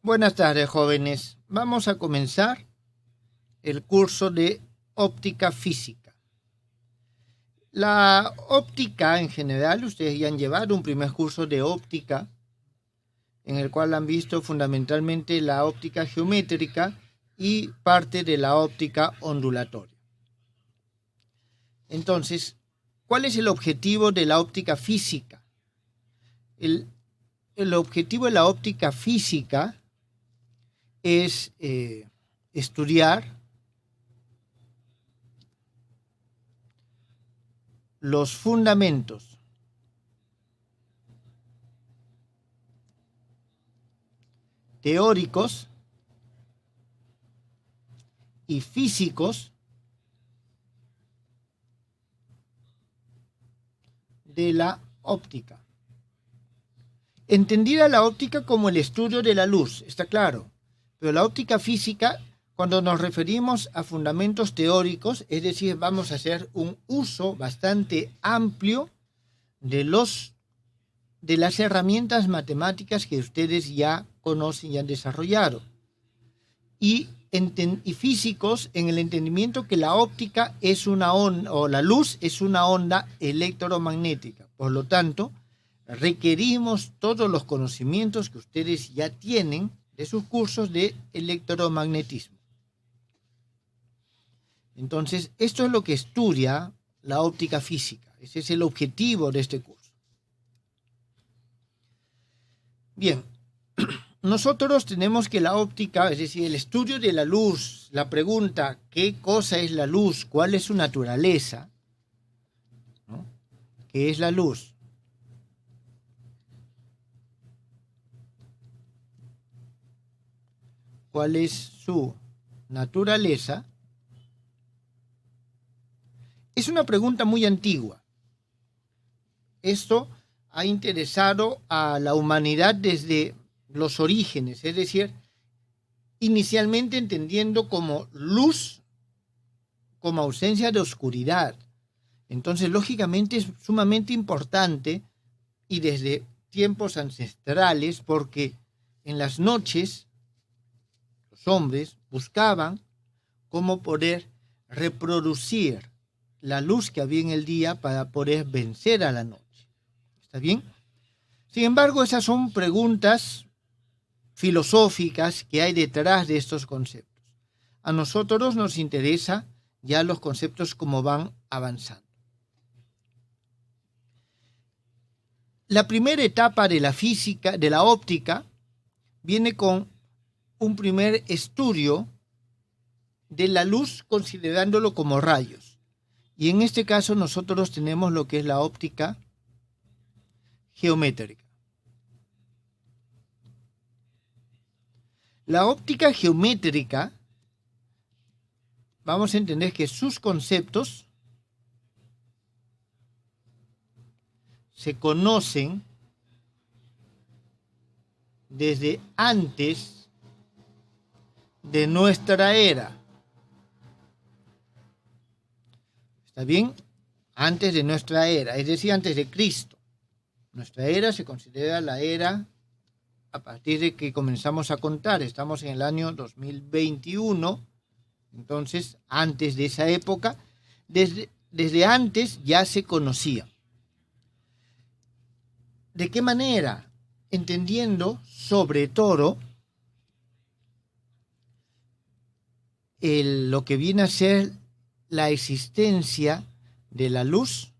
Buenas tardes, jóvenes. Vamos a comenzar el curso de óptica física. La óptica en general, ustedes ya han llevado un primer curso de óptica en el cual han visto fundamentalmente la óptica geométrica y parte de la óptica ondulatoria. Entonces, ¿cuál es el objetivo de la óptica física? El objetivo de la óptica física es estudiar los fundamentos teóricos y físicos de la óptica. Entendida la óptica como el estudio de la luz, está claro, pero la óptica física, cuando nos referimos a fundamentos teóricos, es decir, vamos a hacer un uso bastante amplio de las herramientas matemáticas que ustedes ya conocen y han desarrollado. Y físicos en el entendimiento que la óptica es una onda, o la luz es una onda electromagnética. Por lo tanto, requerimos todos los conocimientos que ustedes ya tienen de sus cursos de electromagnetismo. Entonces, esto es lo que estudia la óptica física. Ese es el objetivo de este curso. Bien, nosotros tenemos que la óptica, es decir, el estudio de la luz, la pregunta, ¿qué cosa es la luz? ¿Cuál es su naturaleza? ¿No? ¿Qué es la luz? ¿Cuál es su naturaleza? Es una pregunta muy antigua. Esto ha interesado a la humanidad desde los orígenes, es decir, inicialmente entendiendo como luz, como ausencia de oscuridad. Entonces, lógicamente, es sumamente importante y desde tiempos ancestrales, porque en las noches los hombres buscaban cómo poder reproducir la luz que había en el día para poder vencer a la noche. ¿Está bien? Sin embargo, esas son preguntas filosóficas que hay detrás de estos conceptos. A nosotros nos interesa ya los conceptos como van avanzando. La primera etapa de la física, de la óptica, viene con un primer estudio de la luz considerándolo como rayos. Y en este caso nosotros tenemos lo que es la óptica geométrica. La óptica geométrica, vamos a entender que sus conceptos se conocen desde antes de nuestra era. ¿Está bien? Antes de nuestra era, es decir, antes de Cristo. Nuestra era se considera la era a partir de que comenzamos a contar. Estamos en el año 2021, entonces antes de esa época, desde antes ya se conocía. ¿De qué manera? Entendiendo sobre todo lo que viene a ser la existencia de la luz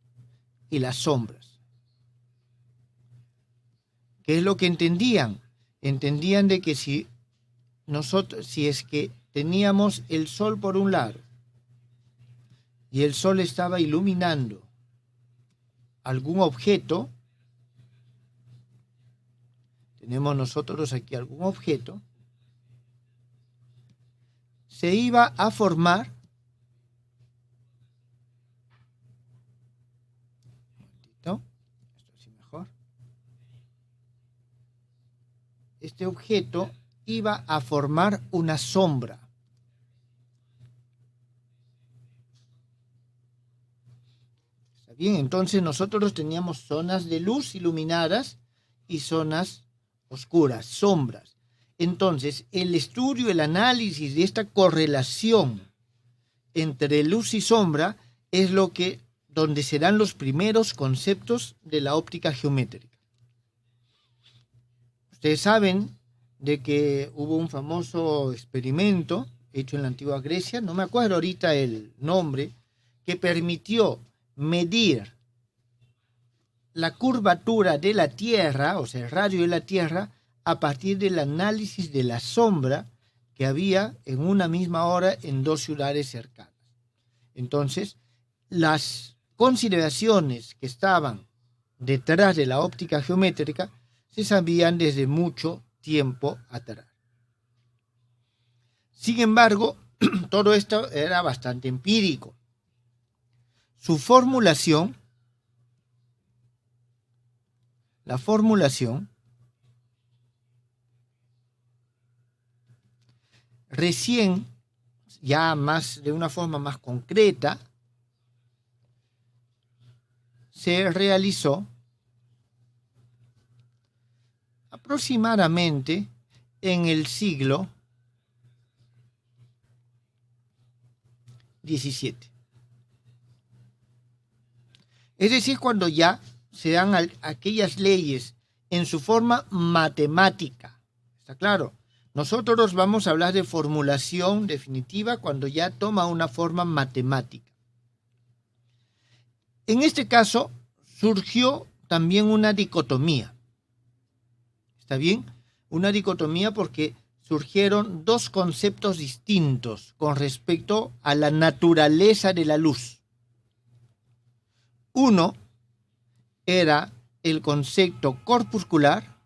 y las sombras. ¿Qué es lo que entendían? Entendían de que si es que teníamos el sol por un lado y el sol estaba iluminando algún objeto, tenemos nosotros aquí algún objeto, se iba a formar este objeto iba a formar una sombra. ¿Está bien? Entonces nosotros teníamos zonas de luz iluminadas y zonas oscuras, sombras. Entonces, el estudio, el análisis de esta correlación entre luz y sombra es donde se dan los primeros conceptos de la óptica geométrica. Ustedes saben de que hubo un famoso experimento hecho en la antigua Grecia, no me acuerdo ahorita el nombre, que permitió medir la curvatura de la Tierra, o sea, el radio de la Tierra, a partir del análisis de la sombra que había en una misma hora en dos ciudades cercanas. Entonces, las consideraciones que estaban detrás de la óptica geométrica se sabían desde mucho tiempo atrás. Sin embargo, todo esto era bastante empírico. Su formulación, la formulación, recién, ya más de una forma más concreta, se realizó aproximadamente en el siglo XVII. Es decir, cuando ya se dan aquellas leyes en su forma matemática. ¿Está claro? Nosotros vamos a hablar de formulación definitiva cuando ya toma una forma matemática. En este caso surgió también una dicotomía. ¿Está bien? Una dicotomía porque surgieron dos conceptos distintos con respecto a la naturaleza de la luz. Uno era el concepto corpuscular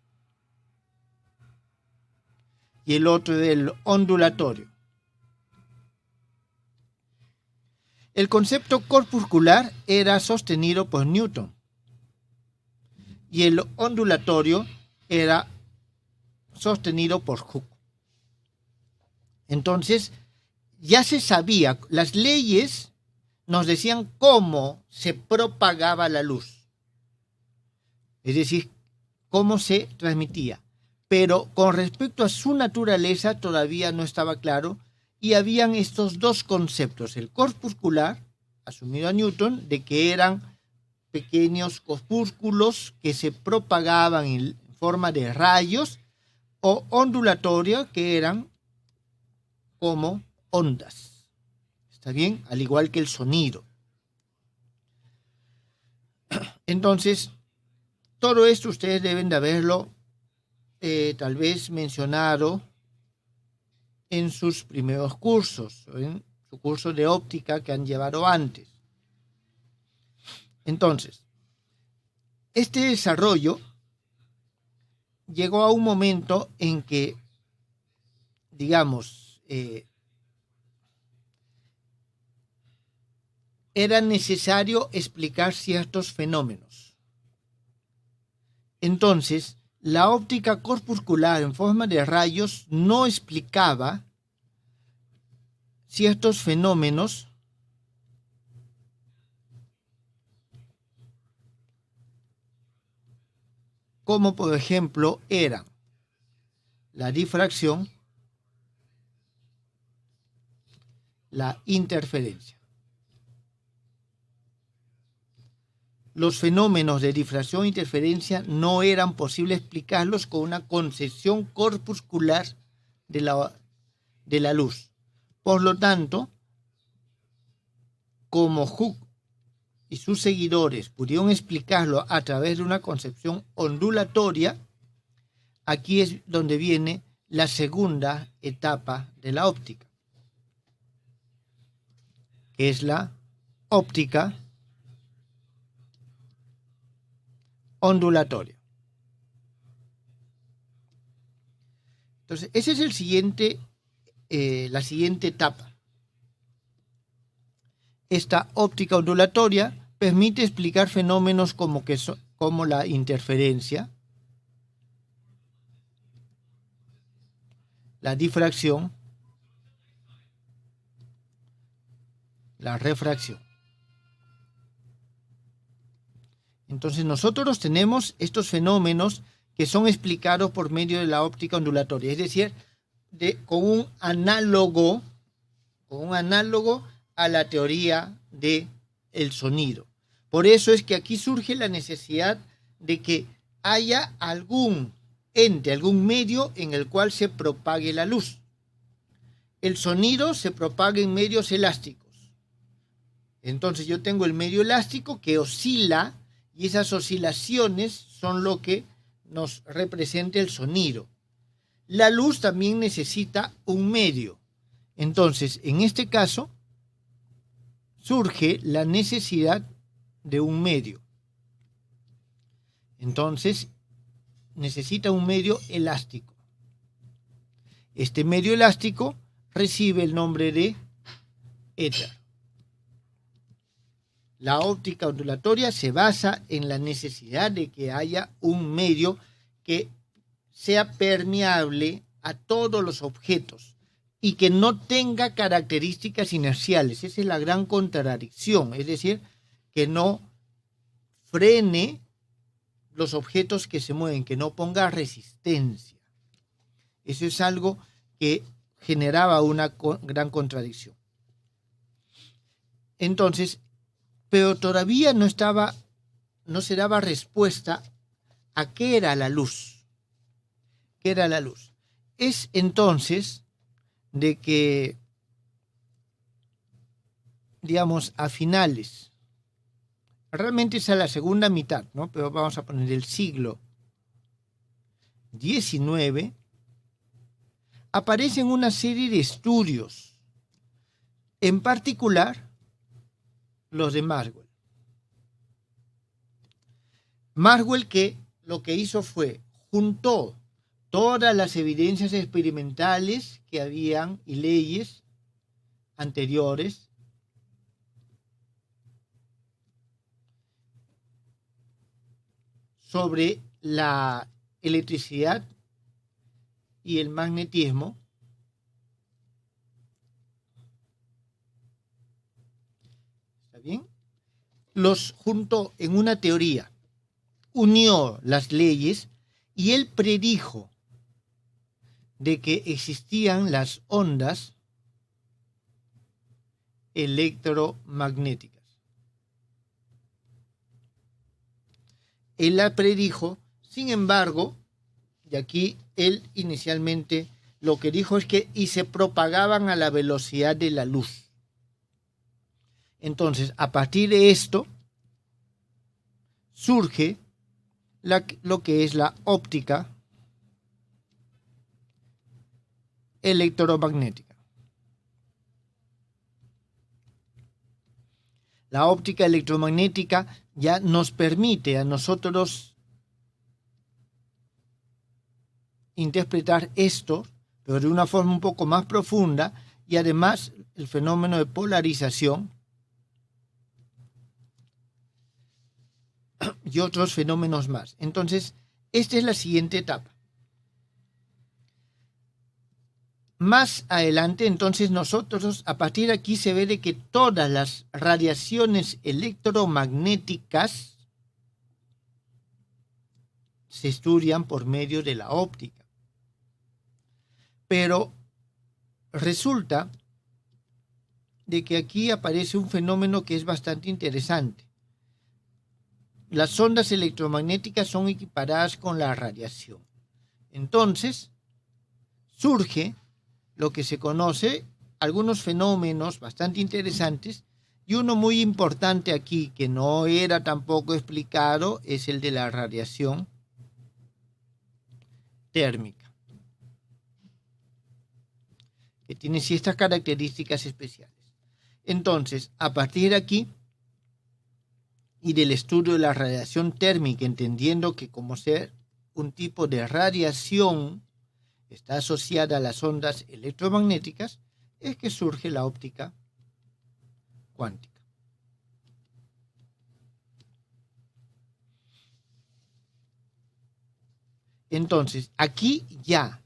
y el otro del ondulatorio. El concepto corpuscular era sostenido por Newton y el ondulatorio era sostenido por Hooke. Entonces, ya se sabía, las leyes nos decían cómo se propagaba la luz, es decir, cómo se transmitía, pero con respecto a su naturaleza todavía no estaba claro y habían estos dos conceptos, el corpuscular, asumido a Newton, de que eran pequeños corpúsculos que se propagaban en forma de rayos, o ondulatorio, que eran como ondas. ¿Está bien? Al igual que el sonido. Entonces, todo esto ustedes deben de haberlo tal vez mencionado en sus primeros cursos, en su curso de óptica que han llevado antes. Entonces, este desarrollo llegó a un momento en que, digamos, era necesario explicar ciertos fenómenos. Entonces, la óptica corpuscular en forma de rayos no explicaba ciertos fenómenos como por ejemplo eran la difracción, la interferencia. Los fenómenos de difracción e interferencia no eran posible explicarlos con una concepción corpuscular de la luz. Por lo tanto, como Hooke y sus seguidores pudieron explicarlo a través de una concepción ondulatoria, aquí es donde viene la segunda etapa de la óptica, que es la óptica ondulatoria. Entonces, ese es la siguiente etapa. Esta óptica ondulatoria permite explicar fenómenos como la interferencia, la difracción, la refracción. Entonces nosotros tenemos estos fenómenos que son explicados por medio de la óptica ondulatoria, es decir, con un análogo a la teoría del sonido. Por eso es que aquí surge la necesidad de que haya algún ente, algún medio en el cual se propague la luz. El sonido se propaga en medios elásticos. Entonces yo tengo el medio elástico que oscila y esas oscilaciones son lo que nos representa el sonido. La luz también necesita un medio. Entonces, en este caso, surge la necesidad de un medio. Entonces, necesita un medio elástico. Este medio elástico recibe el nombre de éter. La óptica ondulatoria se basa en la necesidad de que haya un medio que sea permeable a todos los objetos y que no tenga características inerciales. Esa es la gran contradicción, es decir, que no frene los objetos que se mueven, que no ponga resistencia. Eso es algo que generaba una gran contradicción. Entonces, pero todavía no se daba respuesta a qué era la luz. ¿Qué era la luz? Es entonces de que, digamos, a finales, realmente es a la segunda mitad, ¿no? Pero vamos a poner el siglo XIX, aparecen una serie de estudios, en particular los de Maxwell. Maxwell, que lo que hizo fue juntó todas las evidencias experimentales que habían y leyes anteriores sobre la electricidad y el magnetismo, ¿está bien? Los juntó en una teoría, unió las leyes y él predijo de que existían las ondas electromagnéticas. Él la predijo, sin embargo, y aquí él inicialmente lo que dijo es que y se propagaban a la velocidad de la luz. Entonces, a partir de esto, surge lo que es la óptica electromagnética. La óptica electromagnética ya nos permite a nosotros interpretar esto, pero de una forma un poco más profunda, y además el fenómeno de polarización y otros fenómenos más. Entonces, esta es la siguiente etapa. Más adelante, entonces, nosotros, a partir de aquí se ve de que todas las radiaciones electromagnéticas se estudian por medio de la óptica. Pero resulta de que aquí aparece un fenómeno que es bastante interesante. Las ondas electromagnéticas son equiparadas con la radiación. Entonces, surge lo que se conoce, algunos fenómenos bastante interesantes, y uno muy importante aquí, que no era tampoco explicado, es el de la radiación térmica, que tiene ciertas características especiales. Entonces, a partir de aquí, y del estudio de la radiación térmica, entendiendo que como ser un tipo de radiación está asociada a las ondas electromagnéticas, es que surge la óptica cuántica. Entonces, aquí ya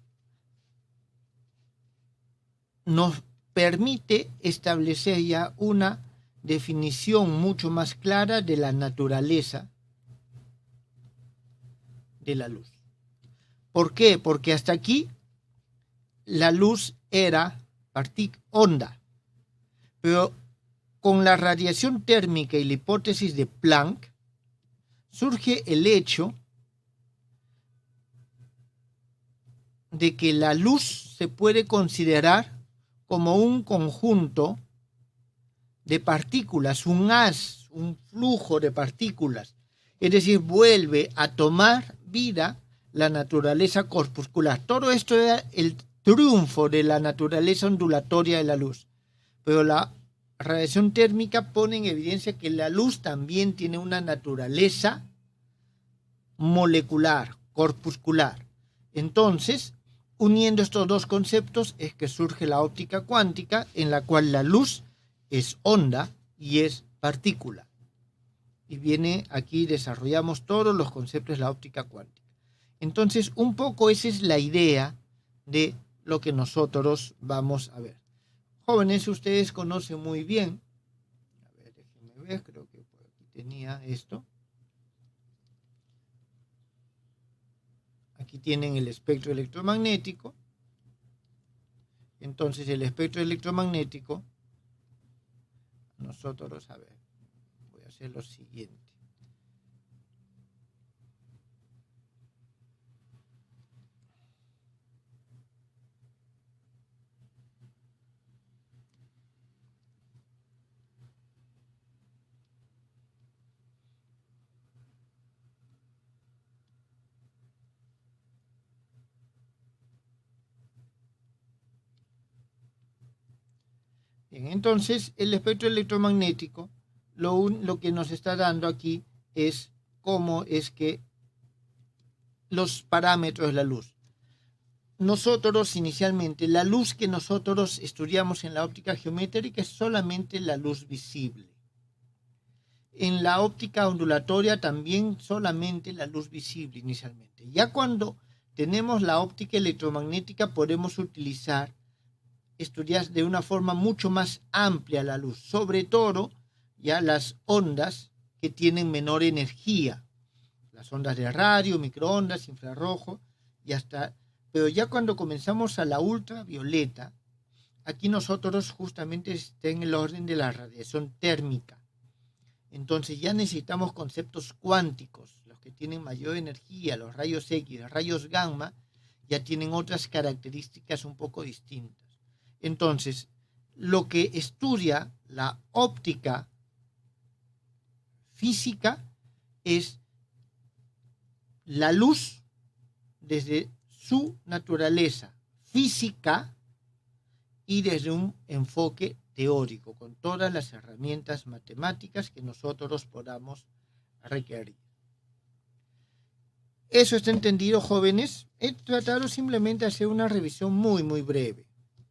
nos permite establecer ya una definición mucho más clara de la naturaleza de la luz. ¿Por qué? Porque hasta aquí la luz era onda, pero con la radiación térmica y la hipótesis de Planck surge el hecho de que la luz se puede considerar como un conjunto de partículas, un haz, un flujo de partículas. Es decir, vuelve a tomar vida la naturaleza corpuscular. Todo esto era el triunfo de la naturaleza ondulatoria de la luz. Pero la radiación térmica pone en evidencia que la luz también tiene una naturaleza molecular, corpuscular. Entonces, uniendo estos dos conceptos es que surge la óptica cuántica, en la cual la luz es onda y es partícula. Y viene aquí, desarrollamos todos los conceptos de la óptica cuántica. Entonces, un poco esa es la idea de lo que nosotros vamos a ver. Jóvenes, ustedes conocen muy bien, a ver, déjenme ver, creo que por aquí tenía esto. Aquí tienen el espectro electromagnético. Entonces, el espectro electromagnético, nosotros, a ver, voy a hacer lo siguiente. Bien, entonces el espectro electromagnético lo que nos está dando aquí es cómo es que los parámetros de la luz. Nosotros inicialmente, la luz que nosotros estudiamos en la óptica geométrica es solamente la luz visible. En la óptica ondulatoria también solamente la luz visible inicialmente. Ya cuando tenemos la óptica electromagnética podemos estudiar de una forma mucho más amplia la luz, sobre todo ya las ondas que tienen menor energía, las ondas de radio, microondas, infrarrojo, y hasta, pero ya cuando comenzamos a la ultravioleta, aquí nosotros justamente está en el orden de la radiación térmica. Entonces ya necesitamos conceptos cuánticos, los que tienen mayor energía, los rayos X, los rayos gamma, ya tienen otras características un poco distintas. Entonces, lo que estudia la óptica física es la luz desde su naturaleza física y desde un enfoque teórico, con todas las herramientas matemáticas que nosotros podamos requerir. ¿Eso está entendido, jóvenes? He tratado simplemente de hacer una revisión muy, muy breve.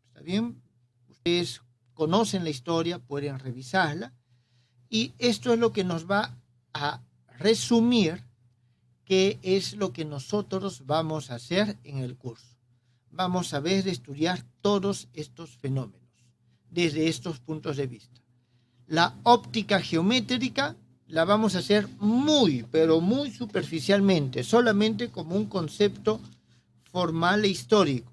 ¿Está bien? Ustedes conocen la historia, pueden revisarla. Y esto es lo que nos va a resumir qué es lo que nosotros vamos a hacer en el curso. Vamos a ver, estudiar todos estos fenómenos desde estos puntos de vista. La óptica geométrica la vamos a hacer muy, pero muy superficialmente, solamente como un concepto formal e histórico.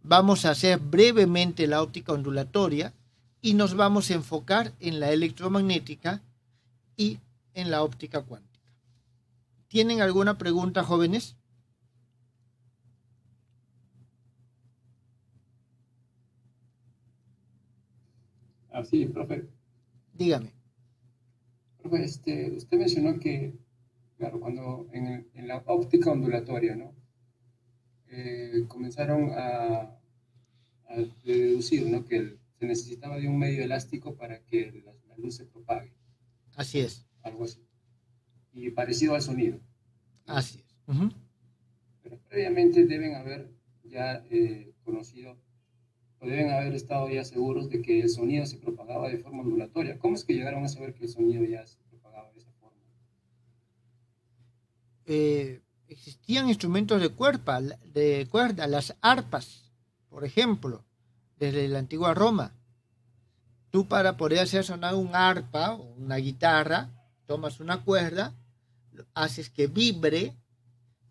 Vamos a hacer brevemente la óptica ondulatoria y nos vamos a enfocar en la electromagnética y en la óptica cuántica. ¿Tienen alguna pregunta, jóvenes? Sí, profe. Dígame. Profe, usted mencionó que, claro, cuando en la óptica ondulatoria, ¿no? Comenzaron a deducir, ¿no? Que se necesitaba de un medio elástico para que la luz se propague. Así es. Algo así. Y parecido al sonido, ¿no? Así es. Uh-huh. Pero previamente deben haber ya conocido, o deben haber estado ya seguros de que el sonido se propagaba de forma ondulatoria. ¿Cómo es que llegaron a saber que el sonido ya se propagaba de esa forma? Existían instrumentos de cuerda, las arpas, por ejemplo, desde la antigua Roma. Tú, para poder hacer sonar un arpa o una guitarra, tomas una cuerda, haces que vibre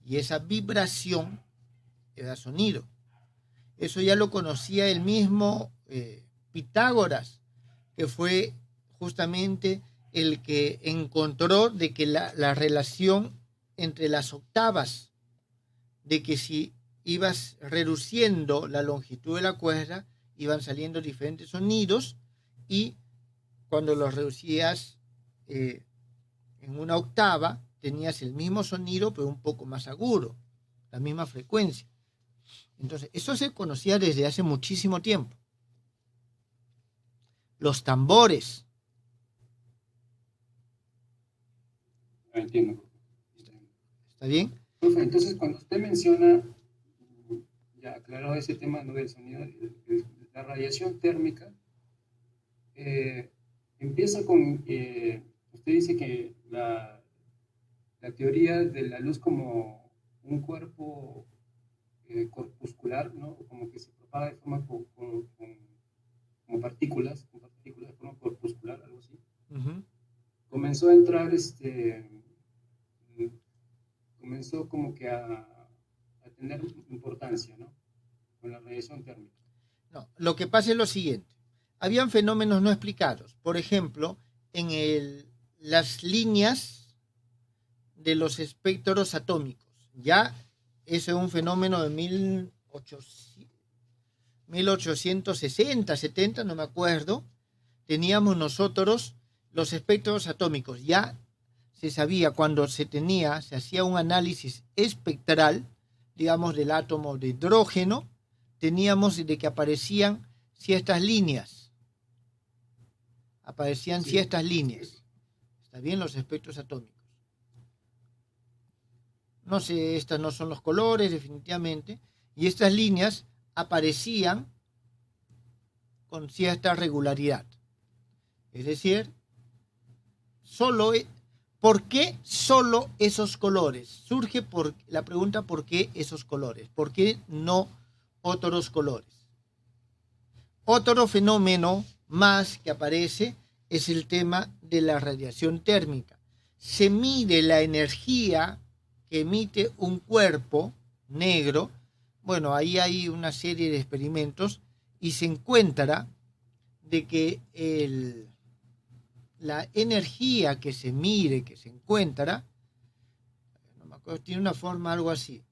y esa vibración da sonido. Eso ya lo conocía el mismo Pitágoras, que fue justamente el que encontró de que la relación entre las octavas, de que si ibas reduciendo la longitud de la cuerda, iban saliendo diferentes sonidos, y cuando los reducías en una octava, tenías el mismo sonido, pero un poco más agudo, la misma frecuencia. Entonces, eso se conocía desde hace muchísimo tiempo. Los tambores. Entiendo. ¿Está bien? Profe, entonces, cuando usted menciona, ya aclarado ese tema, ¿no?, del sonido, la radiación térmica, empieza con, usted dice que la teoría de la luz como un cuerpo corpuscular, ¿no?, como que se propaga de forma como partículas de forma corpuscular, algo así. Comenzó a entrar, comenzó como que a tener importancia, ¿no?, con la radiación térmica. No, lo que pasa es lo siguiente. Habían fenómenos no explicados. Por ejemplo, en las líneas de los espectros atómicos. Ya ese es un fenómeno de 1860, 70, no me acuerdo. Teníamos nosotros los espectros atómicos. Ya se sabía cuando se hacía un análisis espectral, digamos, del átomo de hidrógeno, teníamos de que aparecían ciertas líneas. Ciertas líneas. ¿Está bien? Los espectros atómicos. No sé, estas no son los colores, definitivamente. Y estas líneas aparecían con cierta regularidad. Es decir, ¿por qué solo esos colores? Surge la pregunta, ¿por qué esos colores? ¿Por qué no otros colores? Otro fenómeno más que aparece es el tema de la radiación térmica. Se mide la energía que emite un cuerpo negro. Bueno, ahí hay una serie de experimentos y se encuentra de que la energía que se mide, que se encuentra, no me acuerdo, tiene una forma algo así.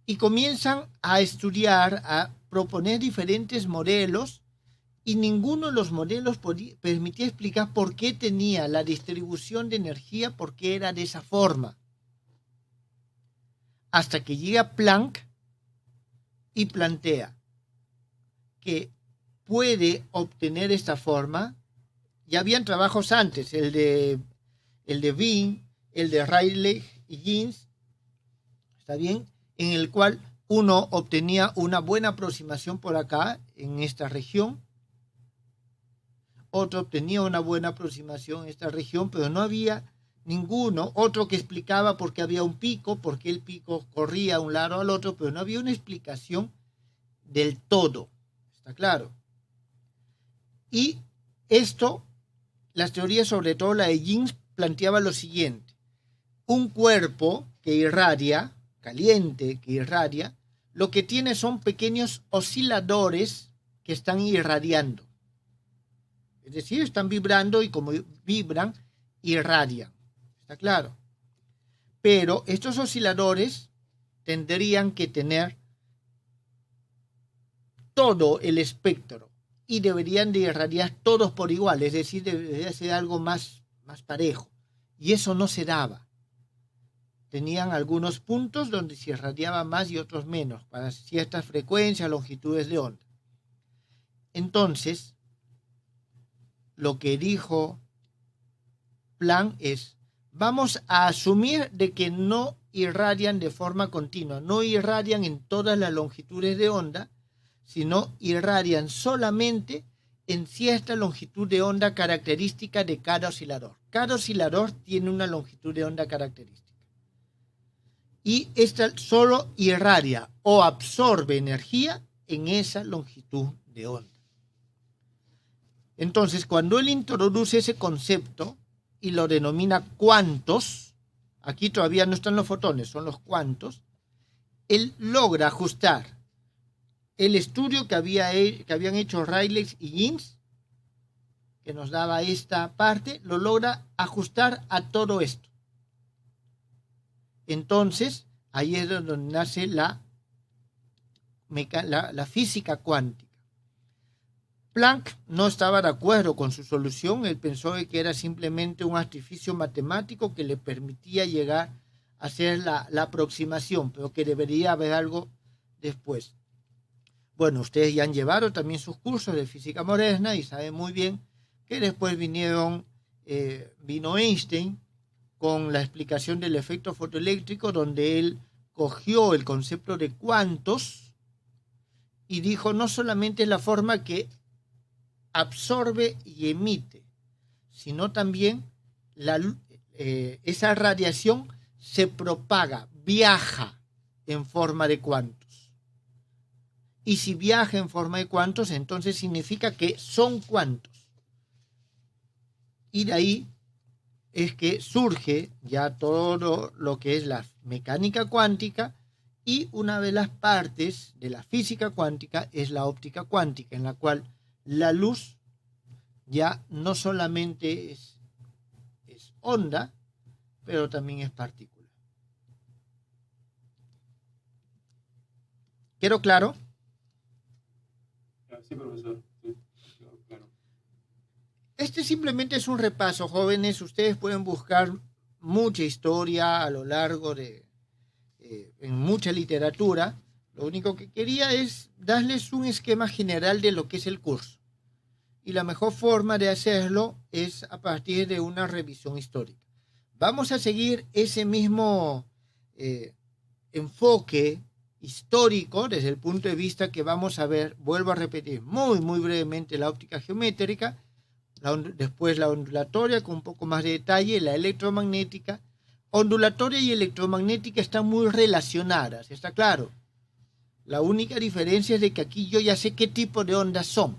Y comienzan a estudiar, a proponer diferentes modelos, y ninguno de los modelos permitía explicar por qué tenía la distribución de energía, por qué era de esa forma. Hasta que llega Planck y plantea que puede obtener esta forma. Ya habían trabajos antes, el de Wien, el de Rayleigh y Jeans, ¿está bien?, en el cual uno obtenía una buena aproximación por acá, en esta región, otro obtenía una buena aproximación en esta región, pero no había ninguno, otro que explicaba por qué había un pico, por qué el pico corría de un lado al otro, pero no había una explicación del todo, ¿está claro? Y esto, las teorías, sobre todo la de Jeans, planteaba lo siguiente: un cuerpo que irradia, caliente, que irradia, lo que tiene son pequeños osciladores que están irradiando. Es decir, están vibrando y como vibran, irradian. ¿Está claro? Pero estos osciladores tendrían que tener todo el espectro y deberían de irradiar todos por igual, es decir, debería ser algo más parejo. Y eso no se daba. Tenían algunos puntos donde se irradiaba más y otros menos, para ciertas frecuencias, longitudes de onda. Entonces, lo que dijo Planck es: vamos a asumir de que no irradian de forma continua, no irradian en todas las longitudes de onda, sino irradian solamente en cierta longitud de onda característica de cada oscilador. Cada oscilador tiene una longitud de onda característica. Y esta solo irradia o absorbe energía en esa longitud de onda. Entonces, cuando él introduce ese concepto y lo denomina cuantos, aquí todavía no están los fotones, son los cuantos, él logra ajustar el estudio que habían hecho Rayleigh y Jeans, que nos daba esta parte, lo logra ajustar a todo esto. Entonces, ahí es donde nace la física cuántica. Planck no estaba de acuerdo con su solución, él pensó que era simplemente un artificio matemático que le permitía llegar a hacer la aproximación, pero que debería haber algo después. Bueno, ustedes ya han llevado también sus cursos de física moderna y saben muy bien que después vino Einstein con la explicación del efecto fotoeléctrico, donde él cogió el concepto de cuantos y dijo no solamente la forma que absorbe y emite, sino también esa radiación se propaga, viaja en forma de cuantos. Y si viaja en forma de cuantos, entonces significa que son cuantos. Y de ahí es que surge ya todo lo que es la mecánica cuántica, y una de las partes de la física cuántica es la óptica cuántica, en la cual la luz ya no solamente es onda, pero también es partícula. ¿Quedó claro? Sí, profesor. Sí, claro. Este simplemente es un repaso, jóvenes. Ustedes pueden buscar mucha historia a lo largo en mucha literatura. Lo único que quería es darles un esquema general de lo que es el curso. Y la mejor forma de hacerlo es a partir de una revisión histórica. Vamos a seguir ese mismo enfoque histórico desde el punto de vista que vamos a ver, vuelvo a repetir muy, muy brevemente, la óptica geométrica, después la ondulatoria con un poco más de detalle, la electromagnética. Ondulatoria y electromagnética están muy relacionadas, está claro. La única diferencia es de que aquí yo ya sé qué tipo de ondas son.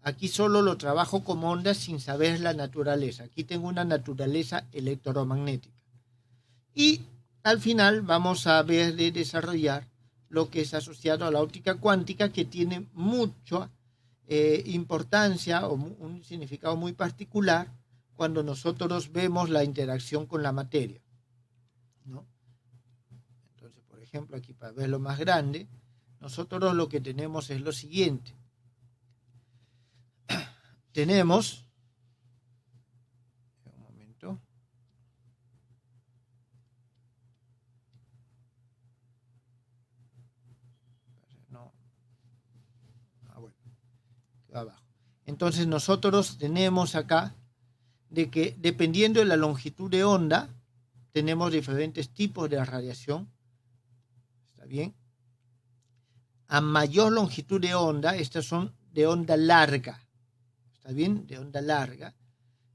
Aquí solo lo trabajo como ondas sin saber la naturaleza. Aquí tengo una naturaleza electromagnética. Y al final vamos a ver de desarrollar lo que es asociado a la óptica cuántica, que tiene mucha importancia o un significado muy particular cuando nosotros vemos la interacción con la materia, ¿no? Entonces, por ejemplo, aquí para verlo más grande, nosotros lo que tenemos es lo siguiente. Tenemos, un momento, no, bueno, abajo. Entonces nosotros tenemos acá de que dependiendo de la longitud de onda, tenemos diferentes tipos de radiación. ¿Está bien? A mayor longitud de onda, estas son de onda larga. ¿Está bien? De onda larga.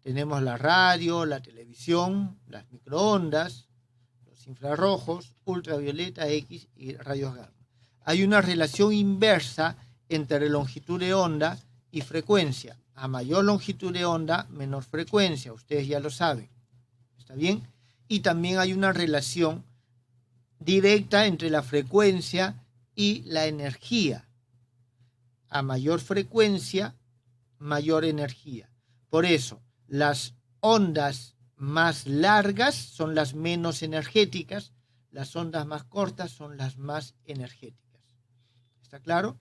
Tenemos la radio, la televisión, las microondas, los infrarrojos, ultravioleta, X y rayos gamma. Hay una relación inversa entre longitud de onda y frecuencia. A mayor longitud de onda, menor frecuencia. Ustedes ya lo saben. ¿Está bien? Y también hay una relación directa entre la frecuencia y la energía. A mayor frecuencia, mayor energía. Por eso, las ondas más largas son las menos energéticas, las ondas más cortas son las más energéticas. ¿Está claro?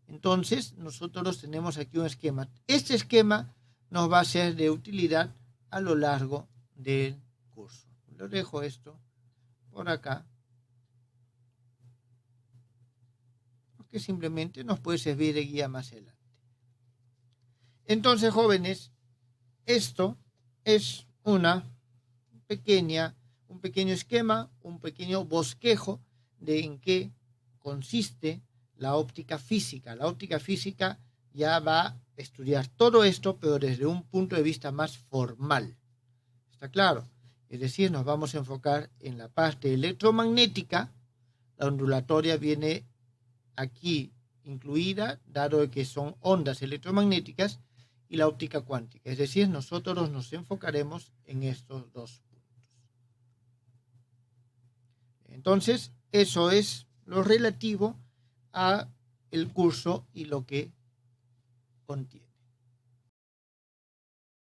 Entonces, nosotros tenemos aquí un esquema. Este esquema nos va a ser de utilidad a lo largo del curso. Lo dejo esto por acá, porque simplemente nos puede servir de guía más adelante. Entonces, jóvenes, esto es un pequeño esquema, un pequeño bosquejo de en qué consiste la óptica física. La óptica física ya va a estudiar todo esto, pero desde un punto de vista más formal. ¿Está claro? Es decir, nos vamos a enfocar en la parte electromagnética. La ondulatoria viene aquí incluida, dado que son ondas electromagnéticas, y la óptica cuántica. Es decir, nosotros nos enfocaremos en estos dos puntos. Entonces, eso es lo relativo a el curso y lo que contiene.